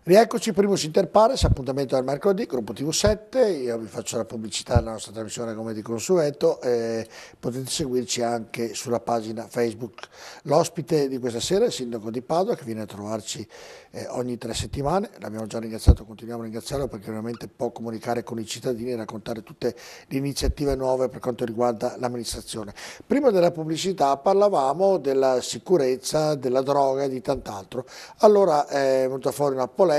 Rieccoci, Primus Inter Pares, appuntamento del mercoledì, gruppo TV7, io vi faccio la pubblicità della nostra trasmissione come di consueto, potete seguirci anche sulla pagina Facebook. L'ospite di questa sera è il sindaco di Padova che viene a trovarci ogni 3 settimane, l'abbiamo già ringraziato, continuiamo a ringraziarlo perché veramente può comunicare con i cittadini e raccontare tutte le iniziative nuove per quanto riguarda l'amministrazione. Prima della pubblicità parlavamo della sicurezza, della droga e di tant'altro, allora è venuta fuori una polemica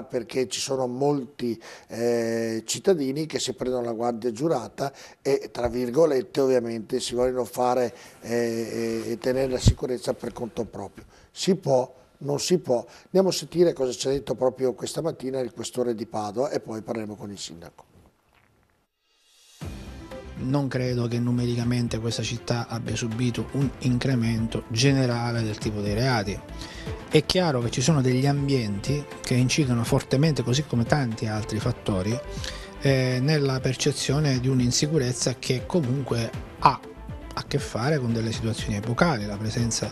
perché ci sono molti cittadini che si prendono la guardia giurata e tra virgolette ovviamente si vogliono fare e tenere la sicurezza per conto proprio. Si può, non si può. Andiamo a sentire cosa ci ha detto proprio questa mattina il questore di Padova e poi parleremo con il sindaco. Non credo che numericamente questa città abbia subito un incremento generale del tipo dei reati. È chiaro che ci sono degli ambienti che incidono fortemente, così come tanti altri fattori, nella percezione di un'insicurezza che comunque ha a che fare con delle situazioni epocali, la presenza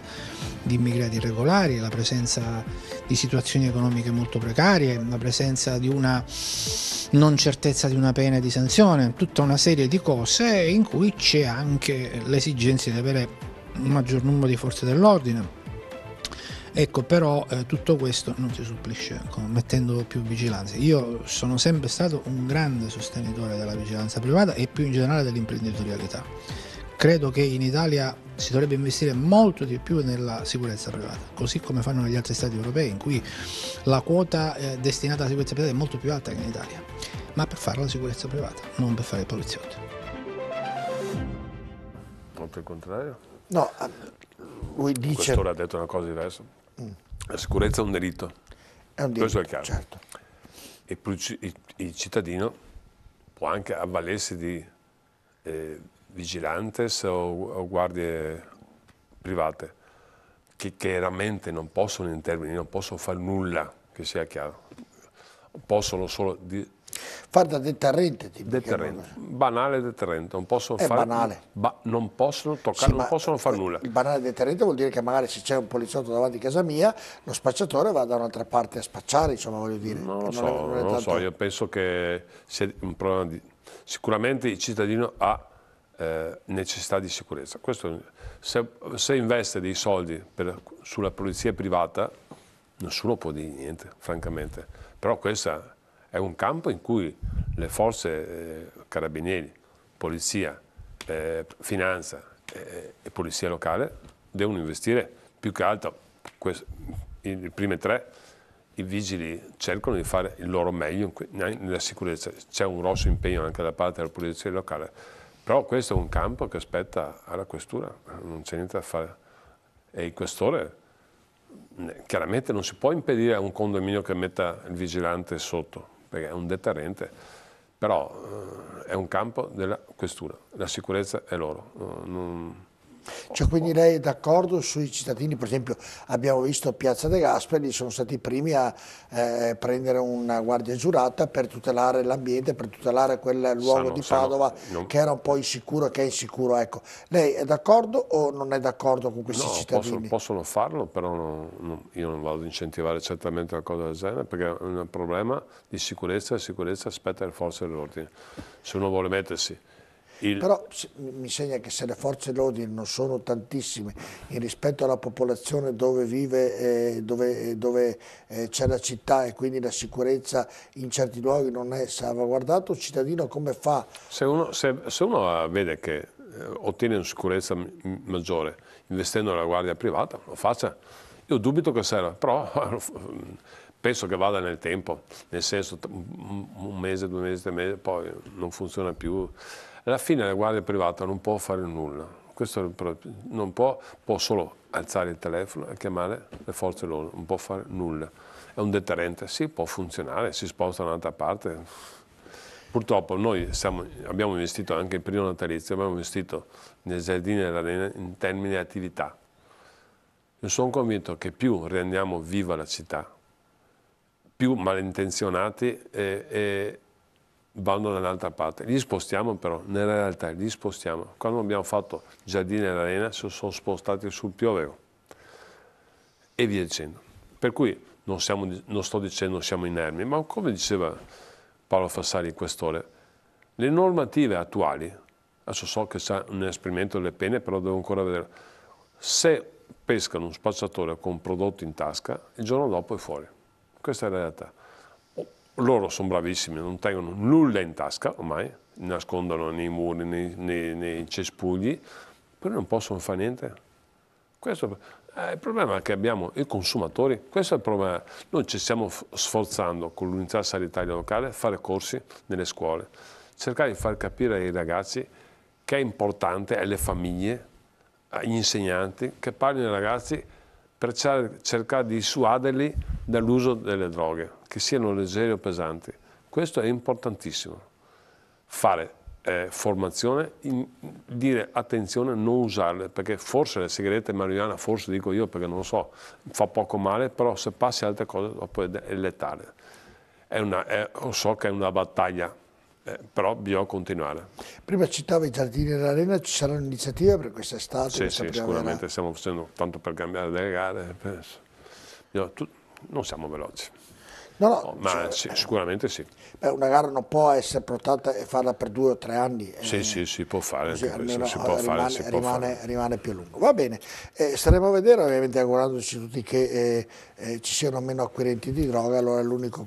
di immigrati irregolari, la presenza di situazioni economiche molto precarie, la presenza di una non certezza di una pena e di sanzione, tutta una serie di cose in cui c'è anche l'esigenza di avere un maggior numero di forze dell'ordine. Ecco, però tutto questo non si supplisce mettendo più vigilanza. Io sono sempre stato un grande sostenitore della vigilanza privata e più in generale dell'imprenditorialità. Credo che in Italia si dovrebbe investire molto di più nella sicurezza privata, così come fanno negli altri stati europei, in cui la quota destinata alla sicurezza privata è molto più alta che in Italia, ma per fare la sicurezza privata, non per fare i poliziotti. Non per il contrario? No, lui dice... Il questore ha detto una cosa diversa. La sicurezza è un diritto. È un diritto, questo è il caso. certo. E il cittadino può anche avvalersi di vigilantes o guardie private che chiaramente non possono intervenire, non possono fare nulla, che sia chiaro, possono solo fare da deterrente, deterrente, banale deterrente, non possono fare, banale. Non possono toccare, Sì, non possono fare nulla. Il banale deterrente vuol dire che magari se c'è un poliziotto davanti a casa mia, lo spacciatore va da un'altra parte a spacciare, insomma, voglio dire. Non lo so, io penso che sia un problema sicuramente il cittadino ha necessità di sicurezza. Questo, se investe dei soldi sulla polizia privata, nessuno può dire niente, francamente. Però questo è un campo in cui le forze carabinieri, polizia, finanza e polizia locale devono investire più che altro. I primi tre, i vigili cercano di fare il loro meglio nella sicurezza. C'è un grosso impegno anche da parte della polizia locale. Però questo è un campo che aspetta alla questura, non c'è niente da fare. E il questore, chiaramente non si può impedire a un condominio che metta il vigilante sotto, perché è un deterrente, però è un campo della questura, la sicurezza è loro. Cioè, quindi lei è d'accordo sui cittadini, per esempio abbiamo visto a Piazza De Gasperi, sono stati i primi a prendere una guardia giurata per tutelare l'ambiente, per tutelare quel luogo di Padova che era un po' insicuro, che è insicuro. Ecco. Lei è d'accordo o non è d'accordo con questi cittadini? Possono farlo, però io non vado ad incentivare certamente una cosa del genere, perché è un problema di sicurezza, e sicurezza aspetta le forze dell'ordine. Se uno vuole mettersi... Però mi segna che se le forze dell'ordine non sono tantissime in rispetto alla popolazione dove vive, dove c'è la città e quindi la sicurezza in certi luoghi non è salvaguardata, un cittadino come fa? Se uno vede che ottiene una sicurezza maggiore investendo nella guardia privata, lo faccia. Io dubito che serva, però penso che vada nel tempo, nel senso 1 mese, 2 mesi, 3 mesi, poi non funziona più. Alla fine la guardia privata non può fare nulla, questo non può solo alzare il telefono e chiamare le forze dell'ordine, non può fare nulla. È un deterrente, sì, può funzionare, si sposta da un'altra parte. Purtroppo noi abbiamo investito anche in periodo natalizio, abbiamo investito nei giardini dell'Arena in termini di attività. Io sono convinto che più rendiamo viva la città, più malintenzionati vanno dall'altra parte. Li spostiamo però, nella realtà li spostiamo. Quando abbiamo fatto Giardini dell'Arena si sono spostati sul Pioveo. e via dicendo. Per cui non sto dicendo siamo inermi, ma come diceva Paolo Fassari, questore, le normative attuali, adesso so che c'è un esperimento delle pene, però devo ancora vedere, se pescano un spacciatore con un prodotto in tasca, il giorno dopo è fuori. Questa è la realtà. Loro sono bravissimi, non tengono nulla in tasca ormai, nascondono nei muri, nei cespugli, però non possono fare niente. Questo è il problema che abbiamo i consumatori, questo è il problema. Noi ci stiamo sforzando con l'unità sanitaria locale a fare corsi nelle scuole, cercare di far capire ai ragazzi che è importante, alle famiglie, agli insegnanti, che parlino ai ragazzi per cercare di dissuaderli dall'uso delle droghe, che siano leggere o pesanti. Questo è importantissimo. Fare formazione, dire attenzione a non usarle, perché forse le sigarette marijuana, forse dico io perché non lo so, fa poco male, però se passi altre cose dopo è letale. So che è una battaglia, però bisogna continuare. Prima citavo i Giardini dell'Arena, ci saranno iniziative per quest'estate? Sì, sicuramente stiamo facendo tanto per cambiare delle gare, non siamo veloci. Ma sicuramente sì. Beh, una gara non può essere portata e farla per 2 o 3 anni. Sì, si può fare, così almeno rimane rimane più a lungo. Va bene, staremo a vedere, ovviamente augurandoci tutti che ci siano meno acquirenti di droga, allora è l'unico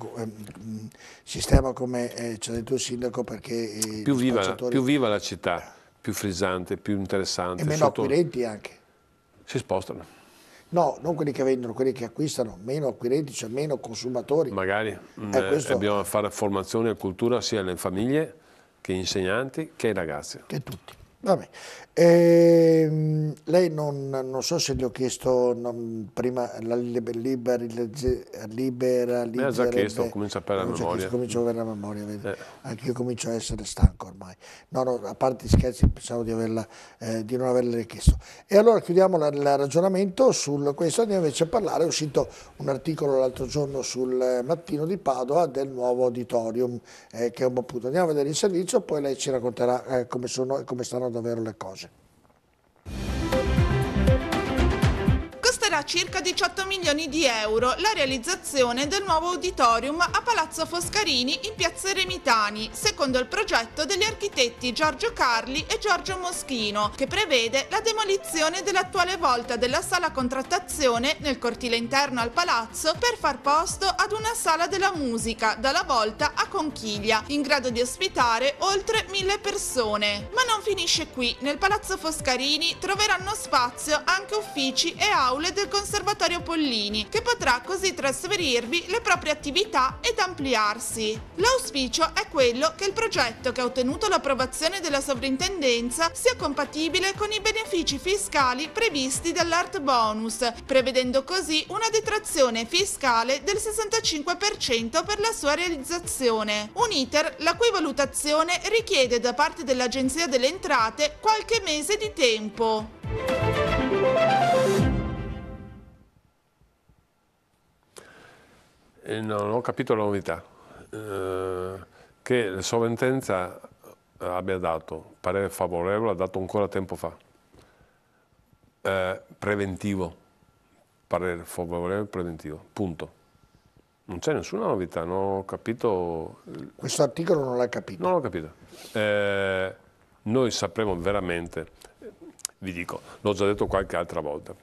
sistema, come ci ha detto il sindaco, perché più viva la città, più frizzante, più interessante. E meno acquirenti anche. Si spostano. No, non quelli che vendono, quelli che acquistano, meno acquirenti, cioè meno consumatori. Magari dobbiamo fare formazione e cultura sia alle famiglie che agli insegnanti che ai ragazzi. Che tutti. Vabbè. Lei non so se gli ho chiesto prima la liberalizzazione. Mi ha già chiesto, comincio a perdere la memoria. Comincio a avere la memoria, vedi? Anche io comincio a essere stanco ormai. No, a parte gli scherzi, pensavo di non averle chiesto. E allora chiudiamo il ragionamento su questo, andiamo invece a parlare. È uscito un articolo l'altro giorno sul Mattino di Padova del nuovo auditorium, che è un buon punto. Andiamo a vedere il servizio, poi lei ci racconterà come stanno davvero le cose. Costerà circa 18 milioni di euro la realizzazione del nuovo auditorium a Palazzo Foscarini in Piazza Remitani, secondo il progetto degli architetti Giorgio Carli e Giorgio Moschino, che prevede la demolizione dell'attuale volta della sala contrattazione nel cortile interno al palazzo per far posto ad una sala della musica dalla volta a conchiglia, in grado di ospitare oltre 1000 persone. Ma non finisce qui, nel Palazzo Foscarini troveranno spazio anche uffici e aule del Conservatorio Pollini, che potrà così trasferirvi le proprie attività ed ampliarsi. L'auspicio è quello che il progetto, che ha ottenuto l'approvazione della sovrintendenza, sia compatibile con i benefici fiscali previsti dall'Art Bonus, prevedendo così una detrazione fiscale del 65% per la sua realizzazione. Un iter la cui valutazione richiede da parte dell'Agenzia delle Entrate qualche mese di tempo. Non ho capito la novità, che la sovrintendenza abbia dato parere favorevole, ha dato ancora tempo fa, preventivo, parere favorevole preventivo, punto. Non c'è nessuna novità, non ho capito. Questo articolo non l'hai capito? Non l'ho capito. Noi sapremo veramente, vi dico, l'ho già detto qualche altra volta,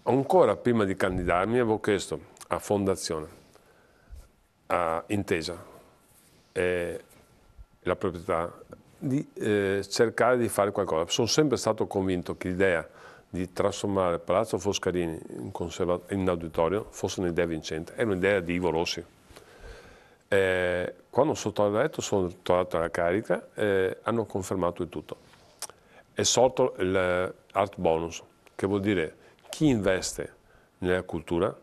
ancora prima di candidarmi avevo chiesto a Fondazione, a Intesa e la proprietà di cercare di fare qualcosa. Sono sempre stato convinto che l'idea di trasformare Palazzo Foscarini in auditorio fosse un'idea vincente, è un'idea di Ivo Rossi. Quando sono tornato sono tornato alla carica e hanno confermato il tutto. È sorto l'Art Bonus, che vuol dire chi investe nella cultura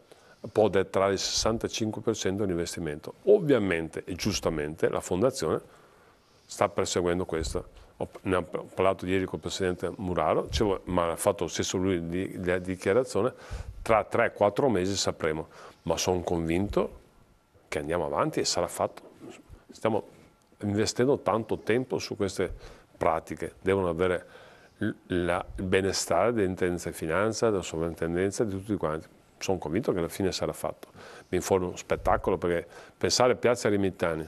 può detrarre il 65% dell'investimento. Ovviamente e giustamente la Fondazione sta perseguendo questo. Ne ho parlato ieri con il Presidente Muraro, ma ha fatto stesso lui la dichiarazione, tra 3-4 mesi sapremo, ma sono convinto che andiamo avanti e sarà fatto. Stiamo investendo tanto tempo su queste pratiche, devono avere il benestare dell'Intendenza di Finanza, della Sovrintendenza, di tutti quanti. sono convinto che alla fine sarà fatto. Viene fuori uno spettacolo, perché pensare a Piazza Ermitani,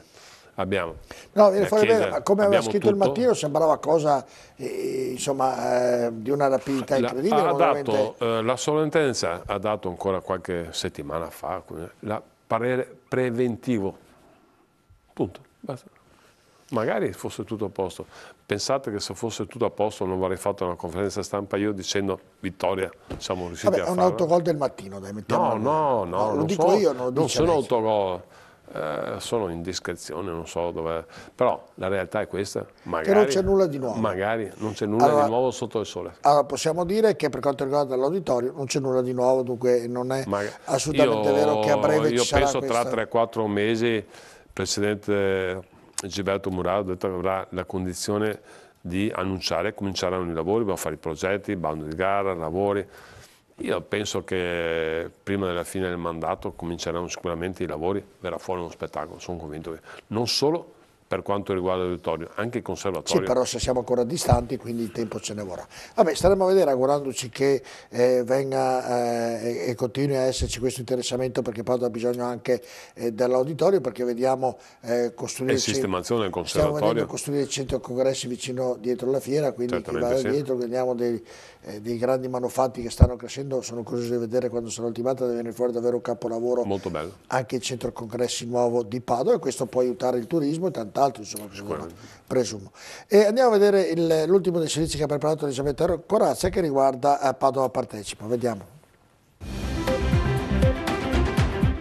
abbiamo no, viene fuori chiesa, bene, ma come aveva scritto tutto. il Mattino sembrava cosa insomma di una rapidità incredibile. La sovrintendenza ha dato ancora qualche settimana fa il parere preventivo, punto, basta. Magari fosse tutto a posto. Pensate che se fosse tutto a posto non avrei fatto una conferenza stampa io dicendo vittoria, siamo riusciti a farlo. È un autogol del Mattino, dai, no, lo dico io, non lo dice non sono lei. Autogol, sono indiscrezione, non so dove, però la realtà è questa. Magari, che non c'è nulla di nuovo. Magari non c'è nulla di nuovo sotto il sole. Allora possiamo dire che per quanto riguarda l'auditorio non c'è nulla di nuovo, dunque non è assolutamente vero che a breve ci sarà questa... Io penso tra 3-4 mesi il Presidente Gilberto Muraro ha detto che avrà la condizione di annunciare, cominceranno i lavori, dobbiamo fare i progetti, bando di gara, lavori. Io penso che prima della fine del mandato cominceranno sicuramente i lavori, verrà fuori uno spettacolo, sono convinto che non solo per quanto riguarda l'auditorio, anche il conservatorio. Sì, però se siamo ancora distanti, quindi il tempo ce ne vorrà. Vabbè, staremo a vedere, augurandoci che venga e continui a esserci questo interessamento, perché Padova ha bisogno anche dell'auditorio, perché vediamo costruire e sistemazione del stiamo conservatorio. vedendo costruire il centro congressi vicino dietro la fiera, quindi chi va dietro, vediamo dei grandi manufatti che stanno crescendo, sono curioso di vedere quando sarà ultimata, deve venire fuori davvero un capolavoro. Molto bello. Anche il centro congressi nuovo di Padova, e questo può aiutare il turismo e tant'altro, insomma, presumo. E andiamo a vedere l'ultimo dei servizi che ha preparato Elisabetta Corazza, che riguarda Padova Partecipa. Vediamo.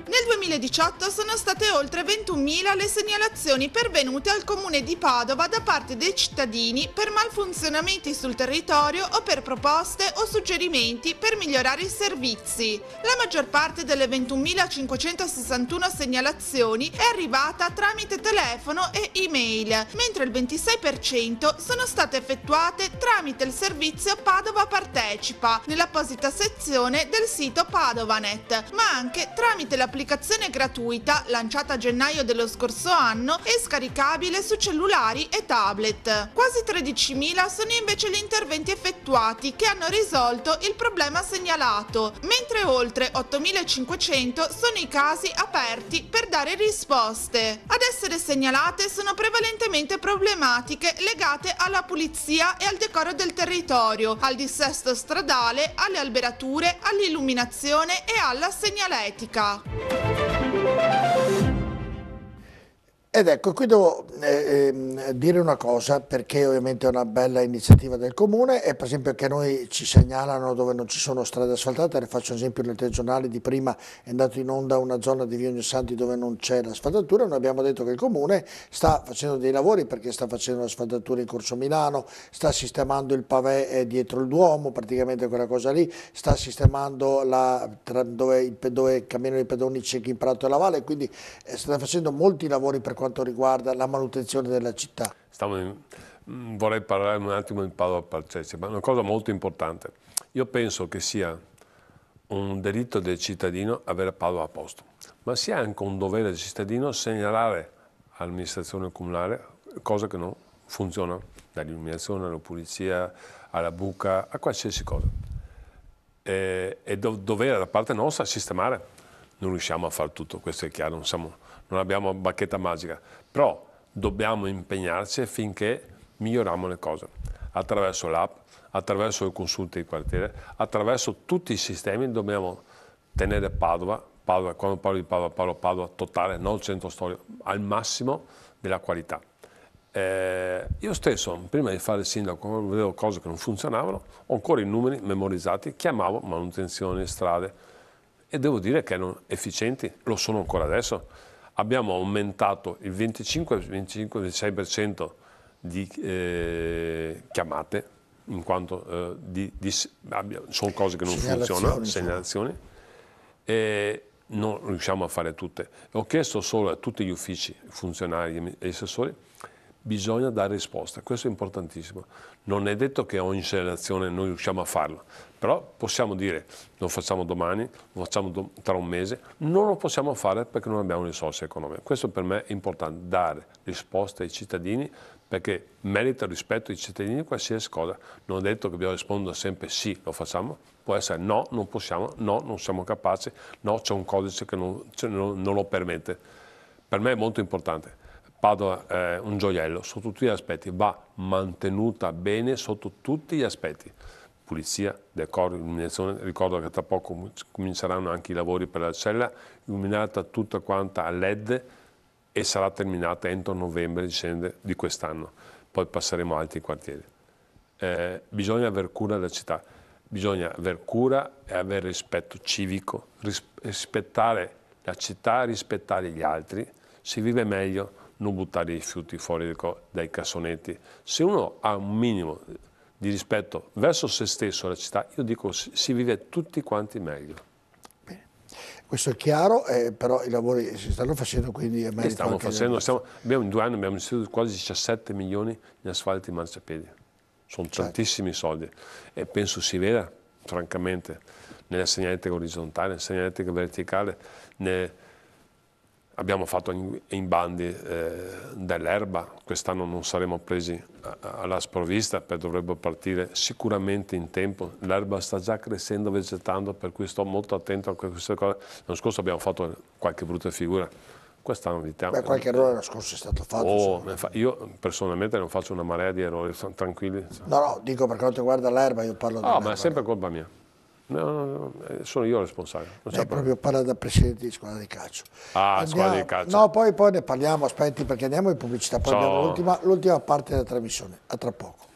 Nel 2018 sono state oltre 21.000 le segnalazioni pervenute al Comune di Padova da parte dei cittadini per malfunzionamenti sul territorio o per proposte o suggerimenti per migliorare i servizi. La maggior parte delle 21.561 segnalazioni è arrivata tramite telefono e email, mentre il 26% sono state effettuate tramite il servizio Padova Partecipa nell'apposita sezione del sito Padovanet, ma anche tramite l'applicazione gratuita lanciata a gennaio dello scorso anno e scaricabile su cellulari e tablet. Quasi 13.000 sono invece gli interventi effettuati che hanno risolto il problema segnalato, mentre oltre 8.500 sono i casi aperti per dare risposte. Ad essere segnalate sono prevalentemente problematiche legate alla pulizia e al decoro del territorio, al dissesto stradale, alle alberature, all'illuminazione e alla segnaletica. Ed ecco, qui devo dire una cosa, perché ovviamente è una bella iniziativa del Comune, e per esempio che noi ci segnalano dove non ci sono strade asfaltate. Ne faccio un esempio: nel telegiornale di prima è andato in onda una zona di via Ognissanti dove non c'è l'asfaltatura. Noi abbiamo detto che il Comune sta facendo dei lavori, perché sta facendo l'asfaltatura in Corso Milano, sta sistemando il pavé dietro il Duomo, praticamente quella cosa lì, sta sistemando dove camminano i pedoni ciechi in Prato e la Valle, quindi sta facendo molti lavori per quanto riguarda la manutenzione della città. Vorrei parlare un attimo di Padova Partecipa, una cosa molto importante. Io penso che sia un diritto del cittadino avere Padova a posto, ma sia anche un dovere del cittadino segnalare all'amministrazione comunale cose che non funzionano, dall'illuminazione alla pulizia, alla buca, a qualsiasi cosa. E dovere da parte nostra sistemare. Non riusciamo a fare tutto, questo è chiaro, non abbiamo bacchetta magica, però dobbiamo impegnarci affinché miglioriamo le cose, attraverso l'app, attraverso le consulte di quartiere, attraverso tutti i sistemi. Dobbiamo tenere Padova, quando parlo di Padova totale, non il centro storico, al massimo della qualità. Io stesso, prima di fare il sindaco, quando vedevo cose che non funzionavano, ho ancora i numeri memorizzati, chiamavo manutenzione, strade, e devo dire che erano efficienti, lo sono ancora adesso. Abbiamo aumentato il 25-26% di chiamate, in quanto sono cose che non funzionano, segnalazioni, e non riusciamo a fare tutte. Ho chiesto solo a tutti gli uffici, funzionari e assessori, bisogna dare risposta, questo è importantissimo. Non è detto che ogni segnalazione noi riusciamo a farlo, però possiamo dire lo facciamo domani, lo facciamo tra un mese, non lo possiamo fare perché non abbiamo risorse economiche. Questo per me è importante, dare risposte ai cittadini perché merita rispetto ai cittadini qualsiasi cosa. Non ho detto che bisogna rispondere sempre sì, lo facciamo, può essere no, non possiamo, no, non siamo capaci, no, c'è un codice che non lo permette. Per me è molto importante. Padova è un gioiello sotto tutti gli aspetti, va mantenuta bene sotto tutti gli aspetti. Pulizia, decoro, illuminazione, ricordo che tra poco cominceranno anche i lavori per la cella, illuminata tutta quanta a LED e sarà terminata entro novembre-dicembre di quest'anno. Poi passeremo a altri quartieri. Bisogna aver cura della città, bisogna aver cura e avere rispetto civico, rispettare la città, rispettare gli altri, si vive meglio, non buttare i rifiuti fuori dai cassonetti. Se uno ha un minimo di rispetto verso se stesso e la città, io dico si vive tutti quanti meglio. Bene. Questo è chiaro, però i lavori si stanno facendo, quindi è merito Stiamo anche facendo, in 2 anni abbiamo investito quasi 17 milioni in asfalti e marciapiedi. Sono tantissimi soldi e penso si veda, francamente, nella segnaletica orizzontale, nella segnaletica verticale, abbiamo fatto in bandi dell'erba, quest'anno non saremo presi alla sprovvista, dovrebbero partire sicuramente in tempo, l'erba sta già crescendo, vegetando, per cui sto molto attento a queste cose. L'anno scorso abbiamo fatto qualche brutta figura, quest'anno evitiamo. Qualche errore l'anno scorso è stato fatto. Io personalmente non faccio una marea di errori, sono tranquilli. No, dico per quanto riguarda l'erba, io parlo dell'erba. No, ma è sempre colpa mia. No, sono io il responsabile. Proprio parla da presidente di squadra di calcio. Squadra di calcio. No, poi ne parliamo, aspetti perché andiamo in pubblicità, poi abbiamo l'ultima parte della trasmissione. A tra poco.